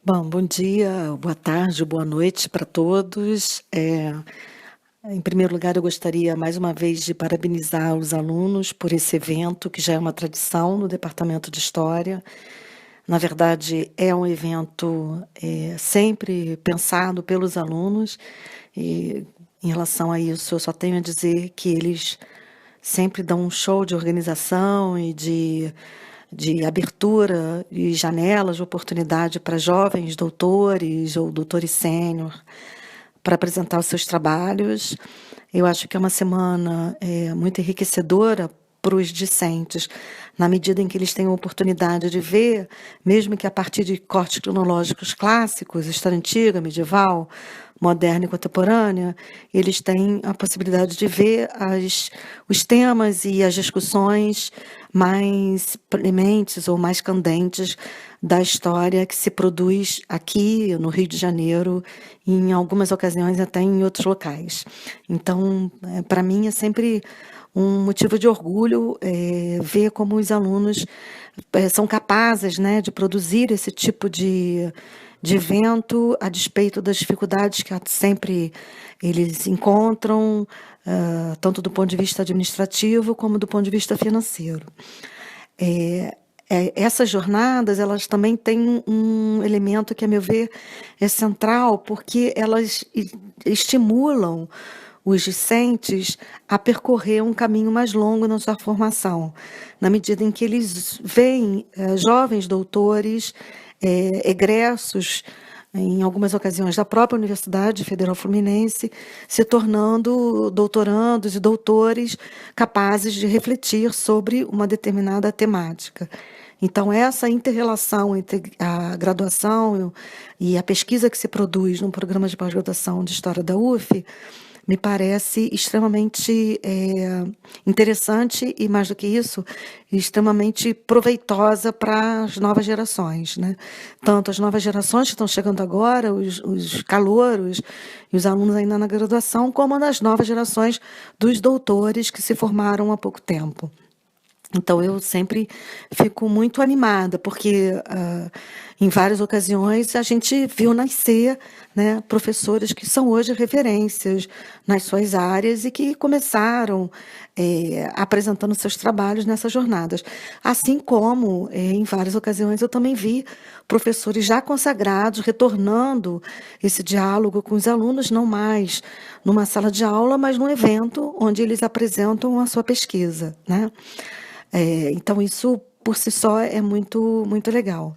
Bom, bom dia, boa tarde, boa noite para todos. Em primeiro lugar, eu gostaria mais uma vez de parabenizar os alunos por esse evento, que já é uma tradição no Departamento de História. Na verdade, é um evento sempre pensado pelos alunos, e em relação a isso, eu só tenho a dizer que eles sempre dão um show de organização e de abertura e janelas de oportunidade para jovens doutores ou doutores sênior para apresentar os seus trabalhos. Eu acho que é uma semana muito enriquecedora para os discentes, na medida em que eles têm a oportunidade de ver, mesmo que a partir de cortes cronológicos clássicos, história antiga, medieval, moderna e contemporânea, eles têm a possibilidade de ver os temas e as discussões mais prementes ou mais candentes da história que se produz aqui no Rio de Janeiro, e em algumas ocasiões até em outros locais. Então, para mim é sempre um motivo de orgulho ver como os alunos são capazes, né, de produzir esse tipo de evento, a despeito das dificuldades que sempre eles encontram, tanto do ponto de vista administrativo como do ponto de vista financeiro. Essas jornadas, elas também têm um elemento que, a meu ver, é central, porque elas estimulam os discentes a percorrer um caminho mais longo na sua formação, na medida em que eles veem jovens doutores, egressos, em algumas ocasiões, da própria Universidade Federal Fluminense, se tornando doutorandos e doutores capazes de refletir sobre uma determinada temática. Então, essa inter-relação entre a graduação e a pesquisa que se produz no programa de pós-graduação de História da UF me parece extremamente interessante e, mais do que isso, extremamente proveitosa para as novas gerações, né? Tanto as novas gerações que estão chegando agora, os calouros e os alunos ainda na graduação, como nas novas gerações dos doutores que se formaram há pouco tempo. Então, eu sempre fico muito animada, porque em várias ocasiões a gente viu nascer, né, professores que são hoje referências nas suas áreas e que começaram apresentando seus trabalhos nessas jornadas. Assim como, em várias ocasiões, eu também vi professores já consagrados retornando esse diálogo com os alunos, não mais numa sala de aula, mas num evento onde eles apresentam a sua pesquisa, né? Então, isso por si só é muito, muito legal.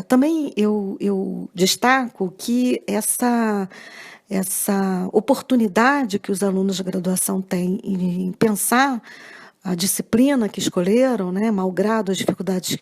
Também eu destaco que essa oportunidade que os alunos de graduação têm em pensar a disciplina que escolheram, né, malgrado as dificuldades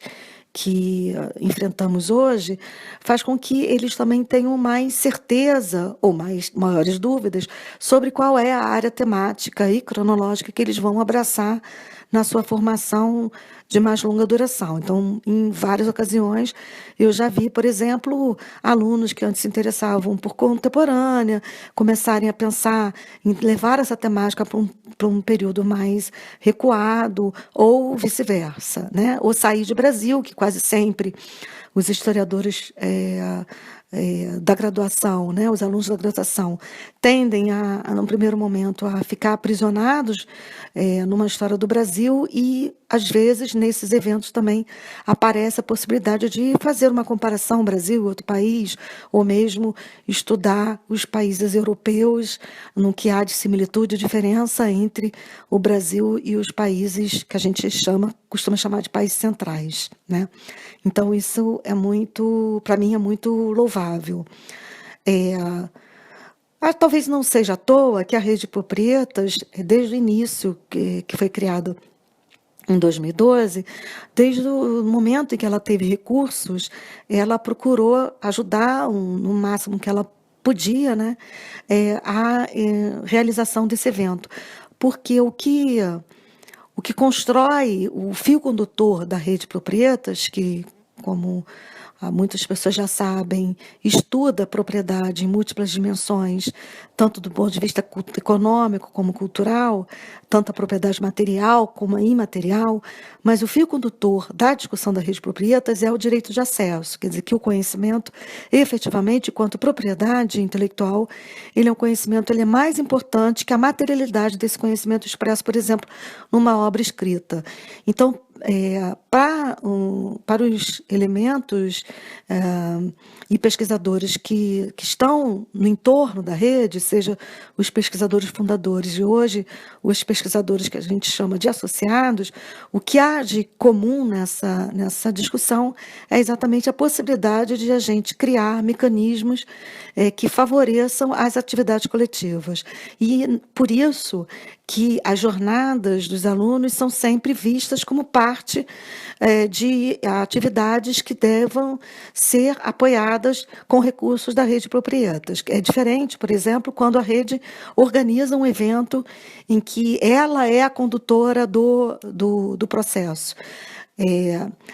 que enfrentamos hoje, faz com que eles também tenham mais certeza ou maiores dúvidas sobre qual é a área temática e cronológica que eles vão abraçar na sua formação de mais longa duração. Então, em várias ocasiões, eu já vi, por exemplo, alunos que antes se interessavam por contemporânea começarem a pensar em levar essa temática para um período mais recuado, ou vice-versa, né? Ou sair de Brasil, que quase sempre os historiadores da graduação, né, os alunos da graduação, tendem num primeiro momento, a ficar aprisionados numa história do Brasil e, às vezes, nesses eventos também aparece a possibilidade de fazer uma comparação Brasil, outro país, ou mesmo estudar os países europeus, no que há de similitude e diferença entre o Brasil e os países que a gente costuma chamar de países centrais, né? Então, isso é muito, para mim, é muito louvável. É, talvez não seja à toa que a Rede Proprietas, desde o início, que foi criada em 2012, desde o momento em que ela teve recursos, ela procurou ajudar no máximo que ela podia, né, a realização desse evento. Porque o que constrói o fio condutor da Rede Proprietas, que, como muitas pessoas já sabem, estuda a propriedade em múltiplas dimensões, tanto do ponto de vista econômico como cultural, tanto a propriedade material como a imaterial, mas o fio condutor da discussão da rede de proprietas é o direito de acesso, quer dizer, que o conhecimento, efetivamente, quanto propriedade intelectual, ele é um conhecimento, ele é mais importante que a materialidade desse conhecimento expresso, por exemplo, numa obra escrita. Então, para os elementos e pesquisadores que estão no entorno da rede, seja os pesquisadores fundadores e hoje os pesquisadores que a gente chama de associados, o que há de comum nessa discussão é exatamente a possibilidade de a gente criar mecanismos que favoreçam as atividades coletivas. E, por isso, que as jornadas dos alunos são sempre vistas como parte de atividades que devam ser apoiadas com recursos da rede Proprietas. É diferente, por exemplo, quando a rede organiza um evento em que ela é a condutora do processo.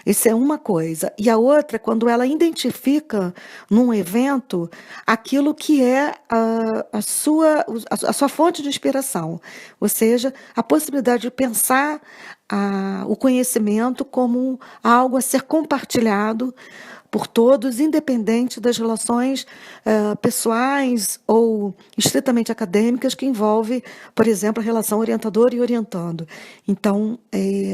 Isso é uma coisa. E a outra, quando ela identifica num evento aquilo que é a sua fonte de inspiração, ou seja, a possibilidade de pensar o conhecimento como algo a ser compartilhado por todos, independente das relações pessoais ou estritamente acadêmicas que envolve, por exemplo, a relação orientador e orientando. Então,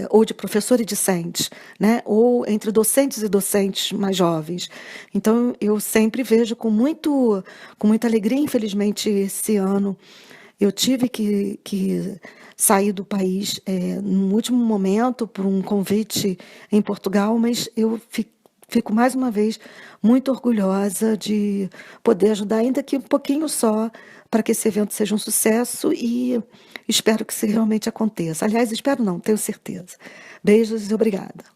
ou de professor e discente, né? Ou entre docentes e docentes mais jovens. Então, eu sempre vejo com muita alegria, infelizmente, esse ano, eu tive que sair do país no último momento por um convite em Portugal, mas eu fico mais uma vez muito orgulhosa de poder ajudar, ainda que um pouquinho só, para que esse evento seja um sucesso e espero que isso realmente aconteça. Aliás, espero não, tenho certeza. Beijos e obrigada.